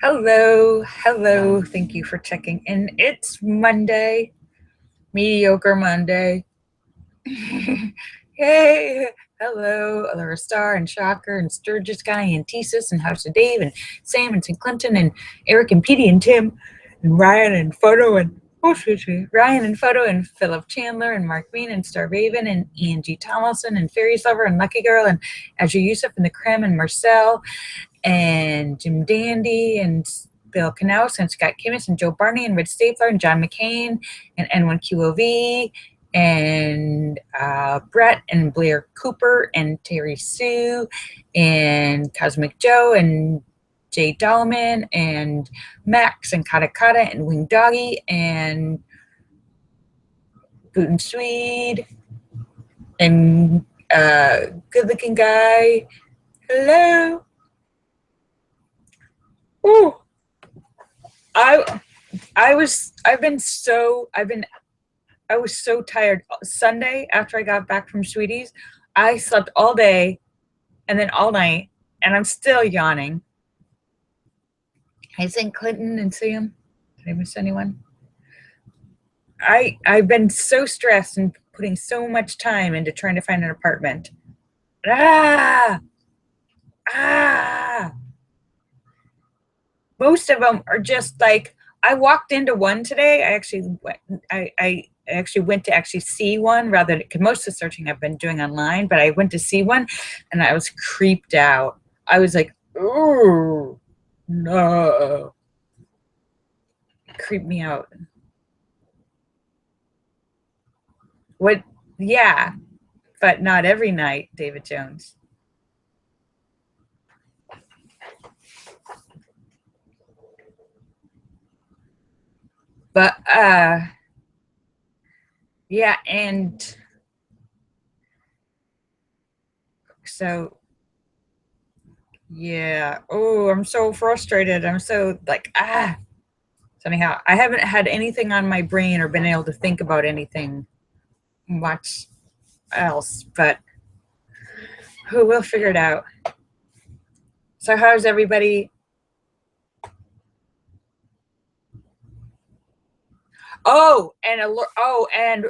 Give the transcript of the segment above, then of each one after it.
Hello. Thank you for checking in. It's Monday, mediocre Monday. Hey, hello, Laura Star and Shocker and Sturgis Guy and Thesis and House of Dave and Sam and St. Clinton and Eric and Petey and Tim and Ryan and Photo and Ryan and Photo and Philip Chandler and Mark Bean and Star Raven and Angie Tomlinson and Fairies Lover and Lucky Girl and Azure Yusuf and the Creme and Marcel and Jim Dandy and Bill Knaus and Scott Kimmis and Joe Barney and Red Stapler and John McCain and N1QOV and Brett and Blair Cooper and Terry Sue and Cosmic Joe and Jay Dahlman and Max and Kata Kata and Wing Doggy and Boot and Swede and Good Looking Guy. Hello. Ooh. I was so tired. Sunday after I got back from Sweeties, I slept all day and then all night, and I'm still yawning. Hey, St. Clinton and Sam. Did I miss anyone? I've been so stressed and putting so much time into trying to find an apartment. Ah, ah. Most of them are just like, I walked into one today. I actually went to actually see one rather because most of the searching I've been doing online, but I went to see one and I was creeped out. I was like, oh no. It creeped me out. What? Yeah, but not every night, David Jones. But yeah, and so yeah. Oh, I'm so frustrated. I'm so like So anyhow, I haven't had anything on my brain or been able to think about anything much else, but we'll figure it out. So how's everybody? And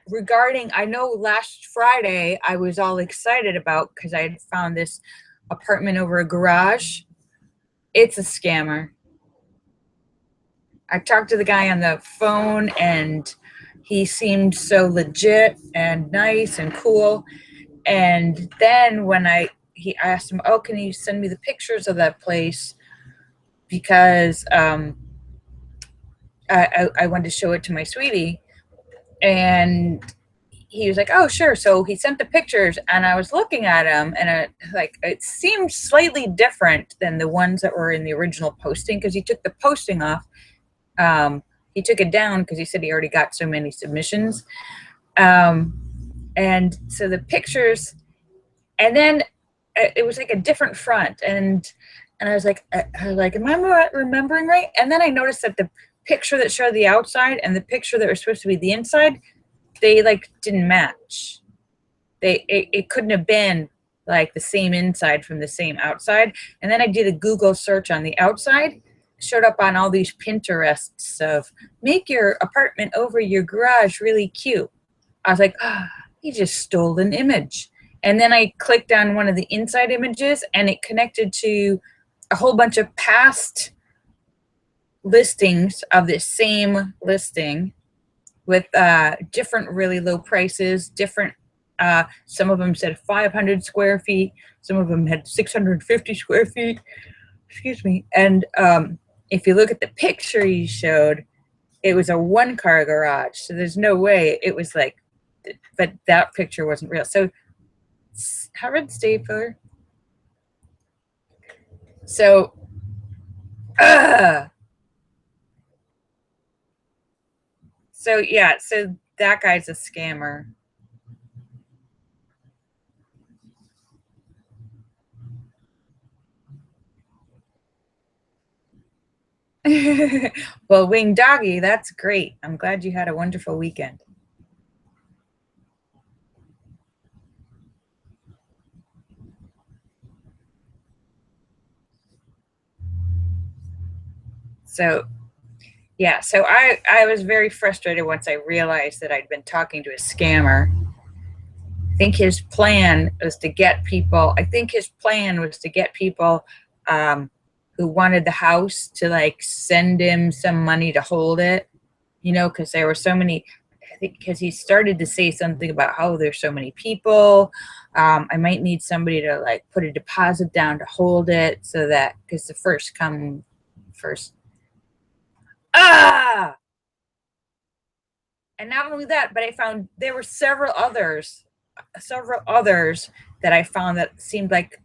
regarding, I know last Friday I was all excited about because I had found this apartment over a garage. It's a scammer. I talked to the guy on the phone and he seemed so legit and nice and cool. And then when I asked him, oh, can you send me the pictures of that place? Because I wanted to show it to my sweetie. And he was like, oh, sure. So he sent the pictures and I was looking at them and it seemed slightly different than the ones that were in the original posting because he took the posting off. He took it down because he said he already got so many submissions. And so the pictures, and then it was like a different front. And I was like, am I remembering right? And then I noticed that the picture that showed the outside and the picture that was supposed to be the inside, they like didn't match. It couldn't have been like the same inside from the same outside. And then I did a Google search on the outside, showed up on all these Pinterests of make your apartment over your garage really cute. I was like, he just stole an image. And then I clicked on one of the inside images and it connected to a whole bunch of past listings of the same listing with different really low prices, different, some of them said 500 square feet, some of them had 650 square feet, excuse me. And if you look at the picture you showed, it was a one-car garage, so there's no way it was like, but that picture wasn't real. So Howard Stapler. So so yeah, so that guy's a scammer. Well, Wing Doggy, that's great. I'm glad you had a wonderful weekend. So yeah, so I was very frustrated once I realized that I'd been talking to a scammer. I think his plan was to get people. I think his plan was to get people um, who wanted the house to like send him some money to hold it. You know, because there were so many. I think because he started to say something about how there's so many people. I might need somebody to like put a deposit down to hold it, so that because the first come first. Ah! And not only that, but I found there were several others that I found that seemed like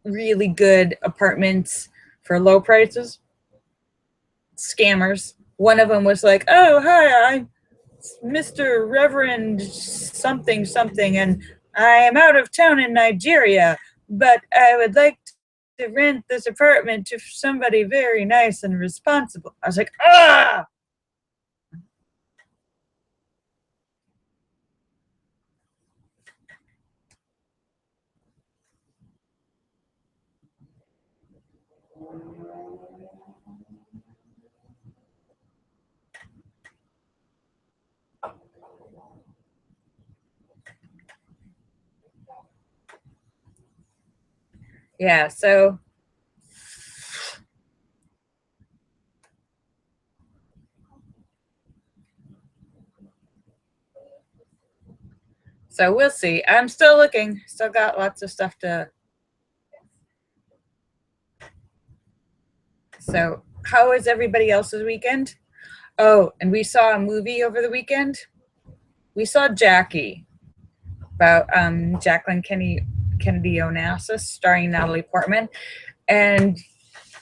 really good apartments for low prices. Scammers. One of them was like, "Oh, hi, I'm Mr. Reverend something something, and I am out of town in Nigeria, but I would like to rent this apartment to somebody very nice and responsible." I was like, "Ah!" Yeah, so we'll see. I'm still looking. Still got lots of stuff to. So, how was everybody else's weekend? Oh, and we saw a movie over the weekend. We saw Jackie about Jacqueline Kennedy Onassis, starring Natalie Portman. And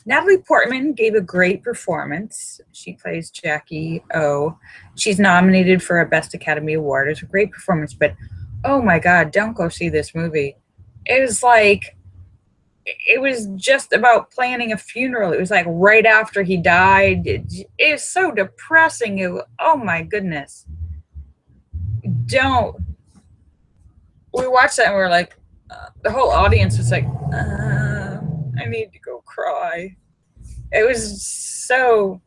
Natalie Portman gave a great performance. She plays Jackie O. She's nominated for a Best Academy Award. It's a great performance, but oh my God, don't go see this movie. It was like, it was just about planning a funeral. It was like right after he died. It was so depressing. Oh my goodness. Don't. We watched that and we were like, the whole audience was like, I need to go cry. It was so,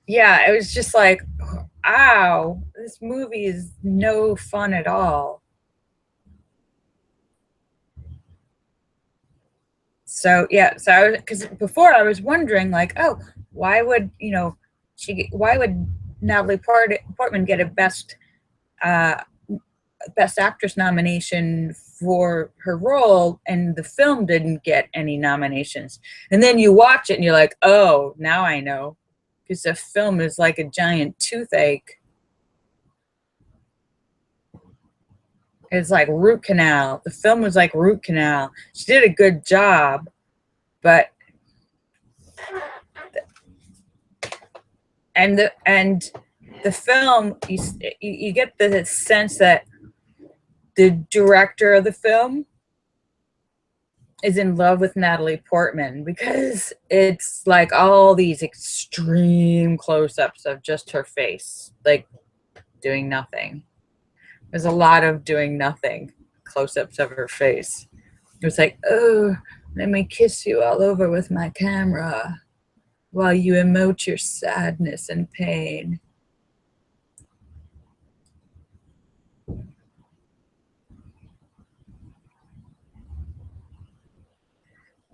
yeah, it was just like, ow, this movie is no fun at all. So yeah, so I was, because before I was wondering like, oh, why would why would Portman get a uh, best actress nomination for her role, and the film didn't get any nominations? And then you watch it and you're like, oh, now I know, because the film is like a giant toothache. It's like root canal. The film was like root canal. She did a good job, but and the film, you get the sense that the director of the film is in love with Natalie Portman, because it's like all these extreme close-ups of just her face, like doing nothing. There's a lot of doing nothing close-ups of her face. It was like, oh, let me kiss you all over with my camera while you emote your sadness and pain.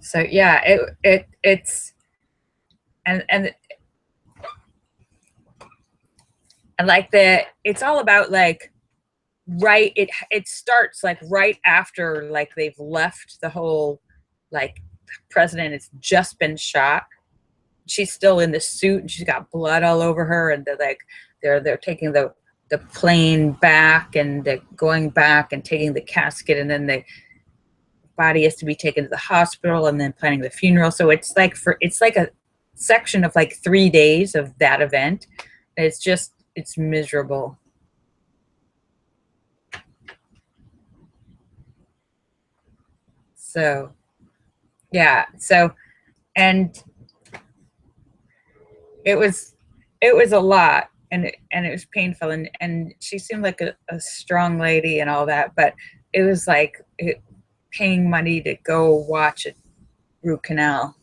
So yeah, it's and like it's all about like, right, it starts like right after like they've left the whole, like, president has just been shot. She's still in the suit and she's got blood all over her, and they're like, they're taking the plane back, and they're going back and taking the casket, and then the body has to be taken to the hospital, and then planning the funeral. So it's like a section of like 3 days of that event. It's miserable. So yeah, so, and it was it was a lot, and it was painful, and she seemed like a strong lady and all that, but it was like paying money to go watch a root canal.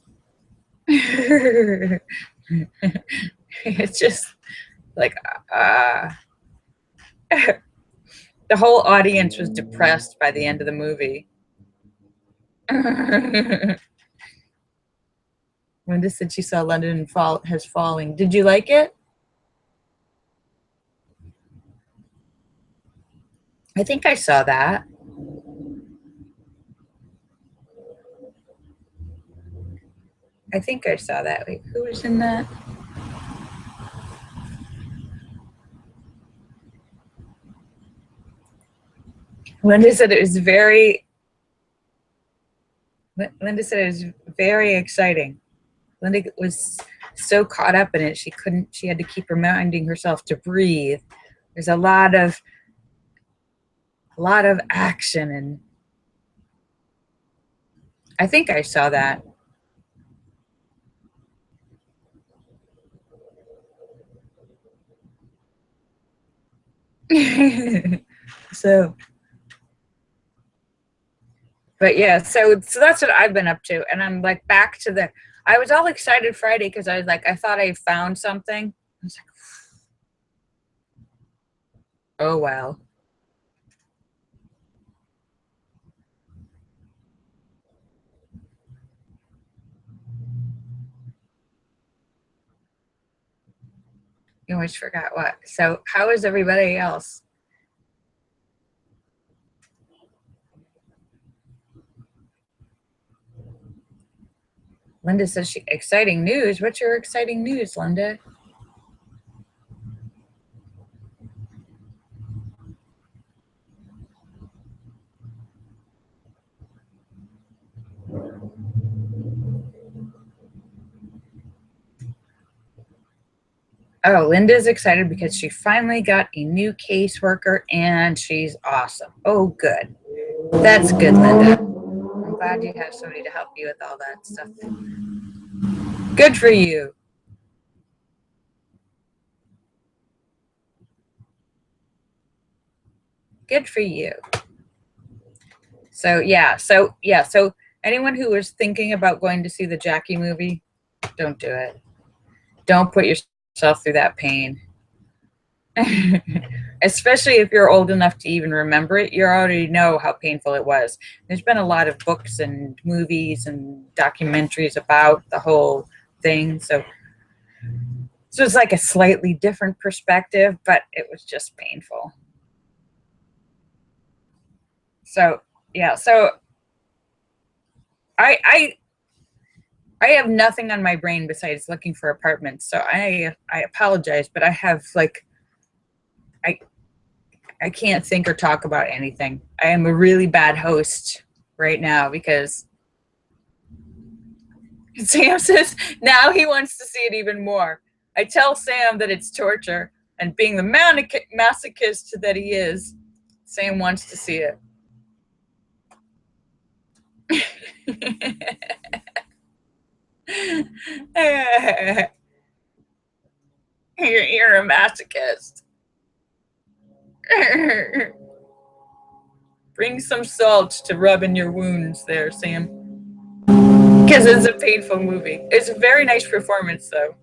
It's just like the whole audience was depressed by the end of the movie. Linda said she saw London has Falling. Did you like it? I think I saw that. I think I saw that. Wait, who was in that? Linda said it was very exciting. Linda was so caught up in it, she had to keep reminding herself to breathe. There's a lot of action, and I think I saw that. So, but yeah, so that's what I've been up to, and I'm like back to the. I was all excited Friday because I was like, I thought I found something. I was like, oh well. You always forgot what. So how is everybody else? Linda says exciting news. What's your exciting news, Linda? Oh, Linda's excited because she finally got a new caseworker and she's awesome. Oh, good. That's good, Linda. I'm glad you have somebody to help you with all that stuff. Good for you. Good for you. So anyone who was thinking about going to see the Jackie movie, don't do it. Don't put yourself through that pain. Especially if you're old enough to even remember it, you already know how painful it was. There's been a lot of books and movies and documentaries about the whole thing, so it's like a slightly different perspective, but it was just painful. So yeah, so I have nothing on my brain besides looking for apartments. So I apologize, but I have like I can't think or talk about anything. I am a really bad host right now because Sam says now he wants to see it even more. I tell Sam that it's torture, and being the masochist that he is, Sam wants to see it. You're a masochist. Bring some salt to rub in your wounds there, Sam. Because it's a painful movie. It's a very nice performance, though.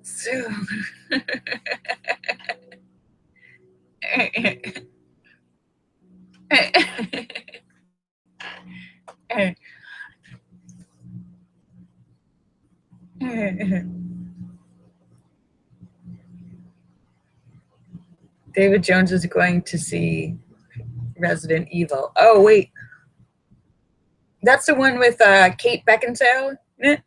So. David Jones is going to see Resident Evil. Oh, wait. That's the one with Kate Beckinsale in it?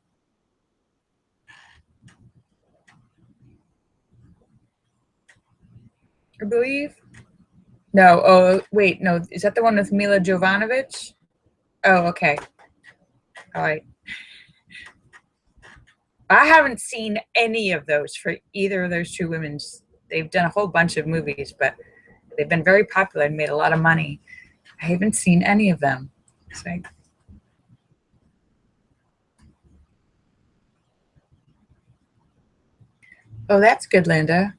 I believe. No. Oh, wait. No. Is that the one with Mila Jovanovic? Oh, okay. All right. I haven't seen any of those for either of those two women's. They've done a whole bunch of movies, but they've been very popular and made a lot of money. I haven't seen any of them. So Oh, that's good, Linda.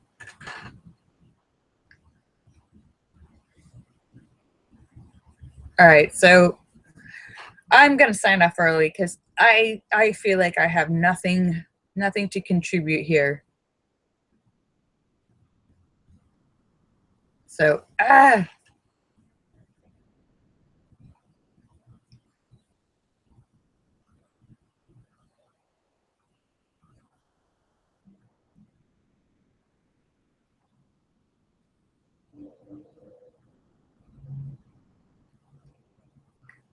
All right, so I'm gonna sign off early because I feel like I have nothing to contribute here. So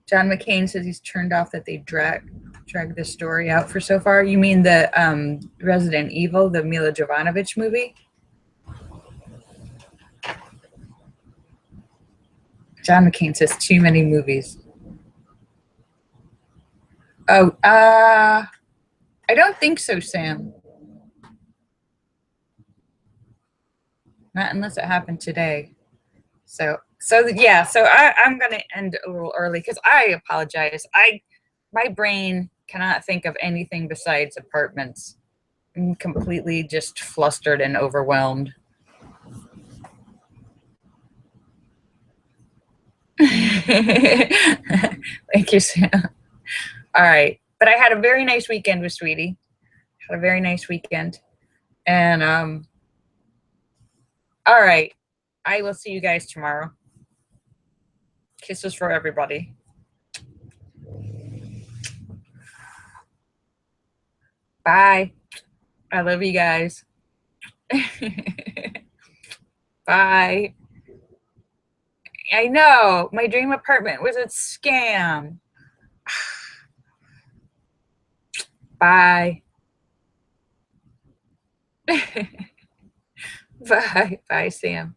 John McCain says he's turned off that they drag the story out for so far. You mean the Resident Evil, the Mila Jovovich movie? John McCain says too many movies. Oh, I don't think so, Sam. Not unless it happened today. So yeah. So I'm gonna end a little early because I apologize. My brain cannot think of anything besides apartments. I'm completely just flustered and overwhelmed. Thank you, Sam. All right, but I had a very nice weekend with Sweetie. Had a very nice weekend, and all right. I will see you guys tomorrow. Kisses for everybody. Bye. I love you guys. Bye. I know. My dream apartment was a scam. Bye. Bye. Bye, Sam.